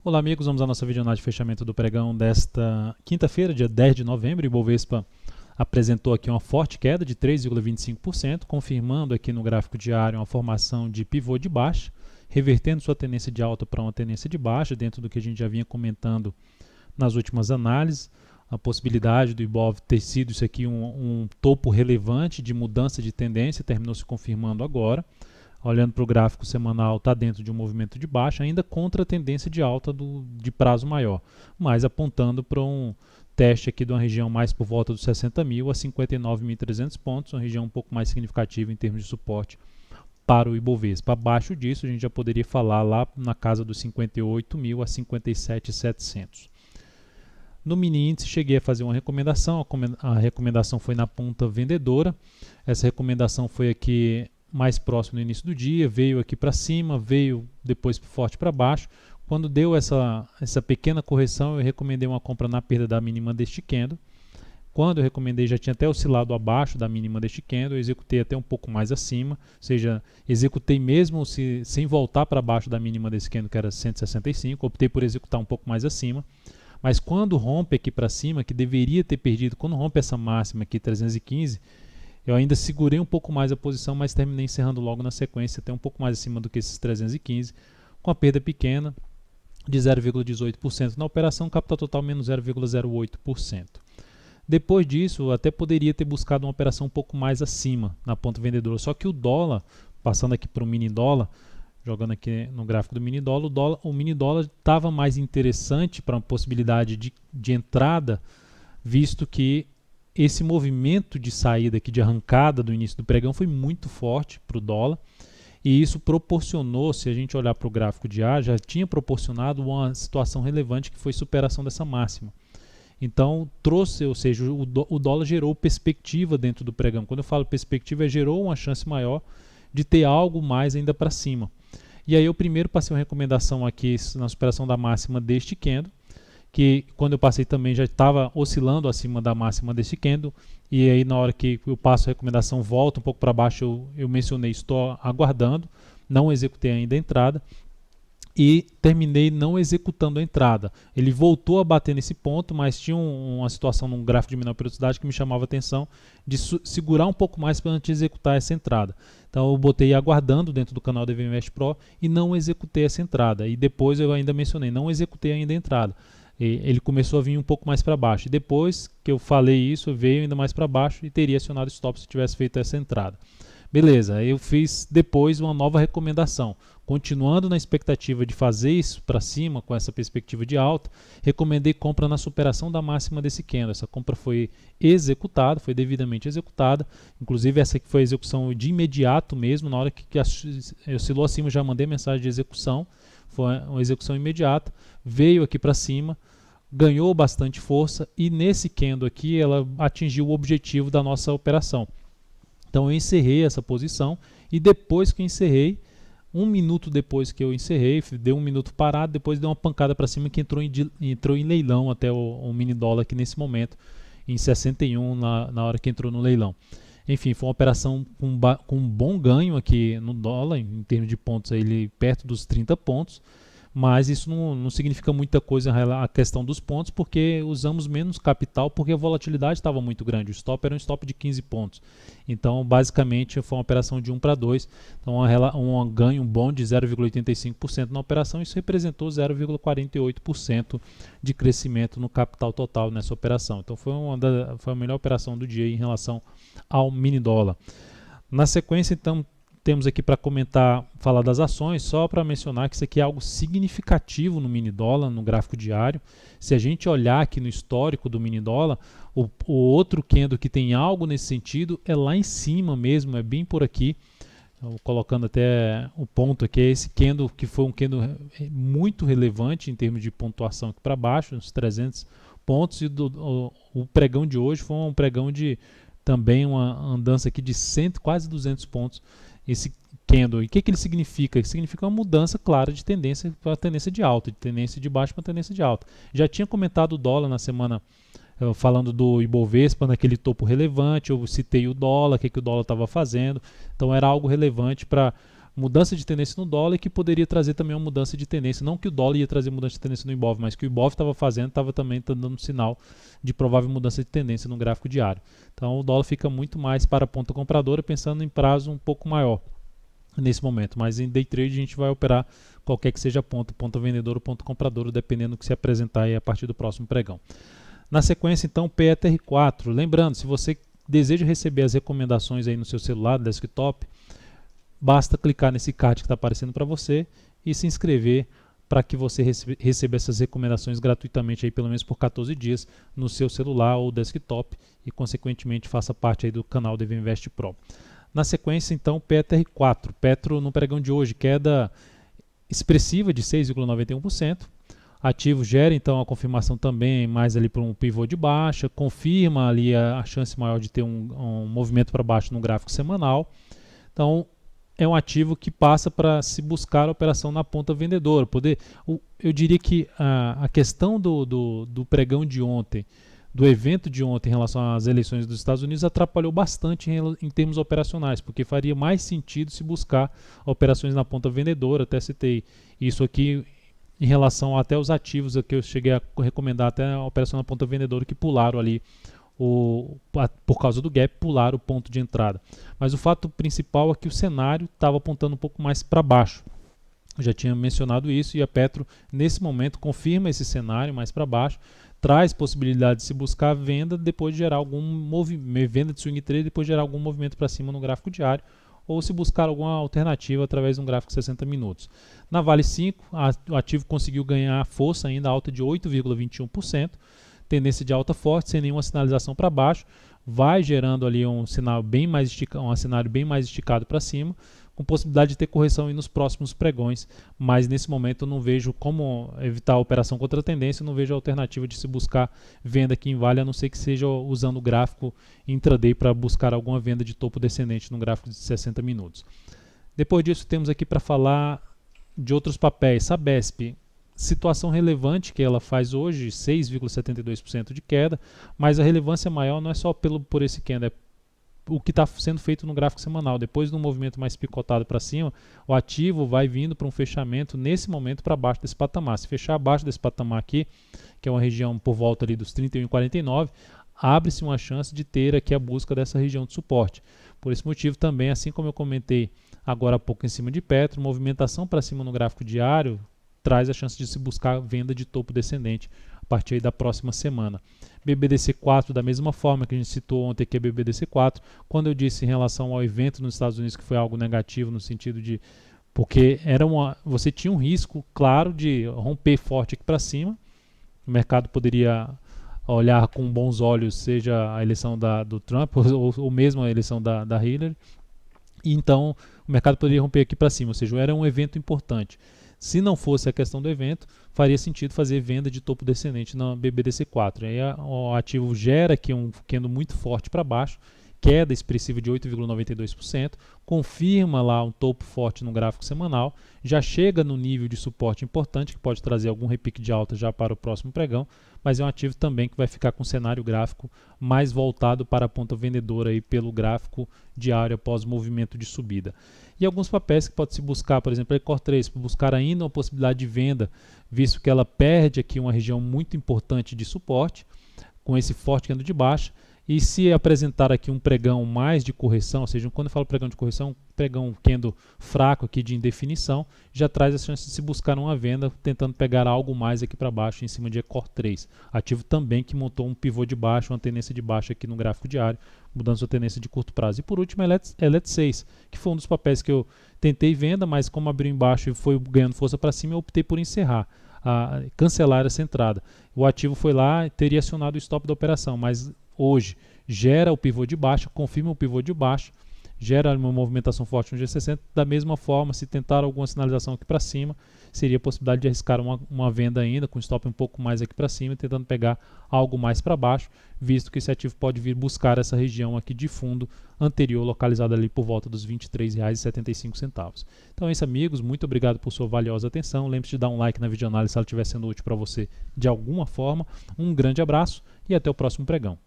Olá amigos, vamos à nossa videoanálise de fechamento do pregão desta quinta-feira, dia 10 de novembro. O Ibovespa apresentou aqui uma forte queda de 3,25%, confirmando aqui no gráfico diário uma formação de pivô de baixa, revertendo sua tendência de alta para uma tendência de baixa, dentro do que a gente já vinha comentando nas últimas análises. A possibilidade do Ibov ter sido isso aqui um topo relevante de mudança de tendência, terminou se confirmando agora. Olhando para o gráfico semanal, está dentro de um movimento de baixa, ainda contra a tendência de alta de prazo maior, mas apontando para um teste aqui de uma região mais por volta dos 60 mil a 59.300 pontos, uma região um pouco mais significativa em termos de suporte para o Ibovespa. Abaixo disso, a gente já poderia falar lá na casa dos 58 mil a 57.700. No mini índice cheguei a fazer uma recomendação, a recomendação foi na ponta vendedora, essa recomendação foi aqui mais próximo no início do dia, veio aqui para cima, veio depois forte para baixo. Quando deu essa pequena correção, eu recomendei uma compra na perda da mínima deste candle. Quando eu recomendei, já tinha até oscilado abaixo da mínima deste candle, eu executei até um pouco mais acima, ou seja, executei mesmo sem voltar para baixo da mínima desse candle, que era 165, optei por executar um pouco mais acima. Mas quando rompe aqui para cima, que deveria ter perdido, quando rompe essa máxima aqui, 315, eu ainda segurei um pouco mais a posição, mas terminei encerrando logo na sequência, até um pouco mais acima do que esses 315, com a perda pequena de 0,18% na operação, capital total menos 0,08%. Depois disso, eu até poderia ter buscado uma operação um pouco mais acima na ponta vendedora, só que o dólar, passando aqui para o mini dólar, jogando aqui no gráfico do mini dólar, o mini dólar estava mais interessante para uma possibilidade de entrada, visto que esse movimento de saída aqui, de arrancada do início do pregão foi muito forte para o dólar, e isso proporcionou, se a gente olhar para o gráfico diário, já tinha proporcionado uma situação relevante que foi superação dessa máxima. Então trouxe, ou seja, o dólar gerou perspectiva dentro do pregão. Quando eu falo perspectiva, gerou uma chance maior de ter algo mais ainda para cima. E aí eu primeiro passei uma recomendação aqui na superação da máxima deste candle, que quando eu passei também já estava oscilando acima da máxima desse candle, e aí na hora que eu passo a recomendação volta um pouco para baixo, eu mencionei, estou aguardando, não executei ainda a entrada, e terminei não executando a entrada. Ele voltou a bater nesse ponto, mas tinha uma situação num gráfico de menor periodicidade que me chamava a atenção de segurar um pouco mais para antes de executar essa entrada. Então eu botei aguardando dentro do canal da EV Invest Pro e não executei essa entrada. E depois eu ainda mencionei, não executei ainda a entrada. Ele começou a vir um pouco mais para baixo. E depois que eu falei isso, veio ainda mais para baixo e teria acionado stop se tivesse feito essa entrada. Beleza, eu fiz depois uma nova recomendação. Continuando na expectativa de fazer isso para cima, com essa perspectiva de alta, recomendei compra na superação da máxima desse candle. Essa compra foi executada, foi devidamente executada. Inclusive essa aqui foi a execução de imediato mesmo, na hora que oscilou acima já mandei mensagem de execução. Foi uma execução imediata, veio aqui para cima, ganhou bastante força e nesse candle aqui ela atingiu o objetivo da nossa operação. Então eu encerrei essa posição e depois que eu encerrei, um minuto depois que eu encerrei, deu um minuto parado, depois deu uma pancada para cima que entrou em leilão até o mini dólar aqui nesse momento, em 61 na hora que entrou no leilão. Enfim, foi uma operação com um bom ganho aqui no dólar, em termos de pontos, ele perto dos 30 pontos, mas isso não significa muita coisa a questão dos pontos, porque usamos menos capital, porque a volatilidade estava muito grande. O stop era um stop de 15 pontos. Então, basicamente, foi uma operação de 1 para 2. Então, um ganho bom de 0,85% na operação. Isso representou 0,48% de crescimento no capital total nessa operação. Então, foi a melhor operação do dia em relação ao mini dólar. Na sequência, então, temos aqui para falar das ações, só para mencionar que isso aqui é algo significativo no mini dólar, no gráfico diário. Se a gente olhar aqui no histórico do mini dólar, o outro candle que tem algo nesse sentido é lá em cima mesmo, é bem por aqui. Colocando até o ponto aqui, é esse candle que foi um candle muito relevante em termos de pontuação aqui para baixo, uns 300 pontos, e o pregão de hoje foi um pregão de também uma andança aqui de quase 200 pontos. Esse candle, e o que ele significa? Ele significa uma mudança clara de tendência para tendência de alta, de tendência de baixa para tendência de alta. Já tinha comentado o dólar na semana, falando do Ibovespa naquele topo relevante, eu citei o dólar, o que o dólar estava fazendo, então era algo relevante para mudança de tendência no dólar e que poderia trazer também uma mudança de tendência. Não que o dólar ia trazer mudança de tendência no Ibov, mas que o Ibov estava fazendo, estava também dando sinal de provável mudança de tendência no gráfico diário. Então o dólar fica muito mais para a ponta compradora, pensando em prazo um pouco maior nesse momento. Mas em day trade a gente vai operar qualquer que seja a ponta vendedora ou ponta compradora, dependendo do que se apresentar aí a partir do próximo pregão. Na sequência, então, PETR4. Lembrando, se você deseja receber as recomendações aí no seu celular, desktop, basta clicar nesse card que está aparecendo para você e se inscrever para que você receba essas recomendações gratuitamente aí, pelo menos por 14 dias no seu celular ou desktop e consequentemente faça parte aí do canal DV Invest Pro. Na sequência, então, PETR4. Petro no pregão de hoje, queda expressiva de 6,91%. Ativo gera então a confirmação também mais ali para um pivô de baixa, confirma ali a chance maior de ter um movimento para baixo no gráfico semanal. Então é um ativo que passa para se buscar a operação na ponta vendedora. Eu diria que a questão do pregão de ontem, do evento de ontem em relação às eleições dos Estados Unidos, atrapalhou bastante em termos operacionais, porque faria mais sentido se buscar operações na ponta vendedora. Até citei isso aqui em relação até os ativos que eu cheguei a recomendar, até a operação na ponta vendedora, que pularam ali, por causa do gap, pularam o ponto de entrada. Mas o fato principal é que o cenário estava apontando um pouco mais para baixo. Eu já tinha mencionado isso e a Petro, nesse momento, confirma esse cenário mais para baixo, traz possibilidade de se buscar venda depois de gerar algum movimento, venda de swing trade, depois de gerar algum movimento para cima no gráfico diário, ou se buscar alguma alternativa através de um gráfico de 60 minutos. Na Vale 5, o ativo conseguiu ganhar força ainda, alta de 8,21%, tendência de alta forte, sem nenhuma sinalização para baixo, vai gerando ali um cenário bem mais esticado para cima, com possibilidade de ter correção aí nos próximos pregões, mas nesse momento eu não vejo como evitar a operação contra a tendência, eu não vejo a alternativa de se buscar venda aqui em Vale, a não ser que seja usando o gráfico intraday para buscar alguma venda de topo descendente no gráfico de 60 minutos. Depois disso temos aqui para falar de outros papéis. Sabesp, situação relevante que ela faz hoje, 6,72% de queda, mas a relevância maior não é só por esse queda, é o que está sendo feito no gráfico semanal. Depois de um movimento mais picotado para cima, o ativo vai vindo para um fechamento nesse momento para baixo desse patamar. Se fechar abaixo desse patamar aqui, que é uma região por volta ali dos 31,49, abre-se uma chance de ter aqui a busca dessa região de suporte. Por esse motivo também, assim como eu comentei agora há pouco em cima de Petro, movimentação para cima no gráfico diário traz a chance de se buscar venda de topo descendente a partir aí da próxima semana. BBDC4, da mesma forma que a gente citou ontem aqui, é BBDC4, quando eu disse em relação ao evento nos Estados Unidos que foi algo negativo no sentido de, porque você tinha um risco claro de romper forte aqui para cima, o mercado poderia olhar com bons olhos, seja a eleição do Trump ou mesmo a eleição da Hillary, e então o mercado poderia romper aqui para cima, ou seja, era um evento importante. Se não fosse a questão do evento, faria sentido fazer venda de topo descendente na BBDC4. Aí o ativo gera aqui um candle muito forte para baixo, queda expressiva de 8,92%, confirma lá um topo forte no gráfico semanal, já chega no nível de suporte importante, que pode trazer algum repique de alta já para o próximo pregão, mas é um ativo também que vai ficar com um cenário gráfico mais voltado para a ponta vendedora aí pelo gráfico diário após o movimento de subida. E alguns papéis que pode se buscar, por exemplo, a Ecor 3, para buscar ainda uma possibilidade de venda, visto que ela perde aqui uma região muito importante de suporte, com esse forte candle de baixa, e se apresentar aqui um pregão mais de correção, ou seja, quando eu falo pregão de correção, pregão candle fraco aqui de indefinição, já traz a chance de se buscar uma venda, tentando pegar algo mais aqui para baixo em cima de Ecor 3. Ativo também que montou um pivô de baixa, uma tendência de baixa aqui no gráfico diário, mudando sua tendência de curto prazo. E por último, a Elet 6, que foi um dos papéis que eu tentei venda, mas como abriu embaixo e foi ganhando força para cima, eu optei por encerrar, cancelar essa entrada. O ativo foi lá e teria acionado o stop da operação, mas hoje gera o pivô de baixa, confirma o pivô de baixa, gera uma movimentação forte no G60. Da mesma forma, se tentar alguma sinalização aqui para cima, seria a possibilidade de arriscar uma venda ainda, com stop um pouco mais aqui para cima, tentando pegar algo mais para baixo, visto que esse ativo pode vir buscar essa região aqui de fundo anterior, localizada ali por volta dos R$ 23,75. Então é isso, amigos, muito obrigado por sua valiosa atenção. Lembre-se de dar um like na videoanálise se ela estiver sendo útil para você de alguma forma. Um grande abraço e até o próximo pregão.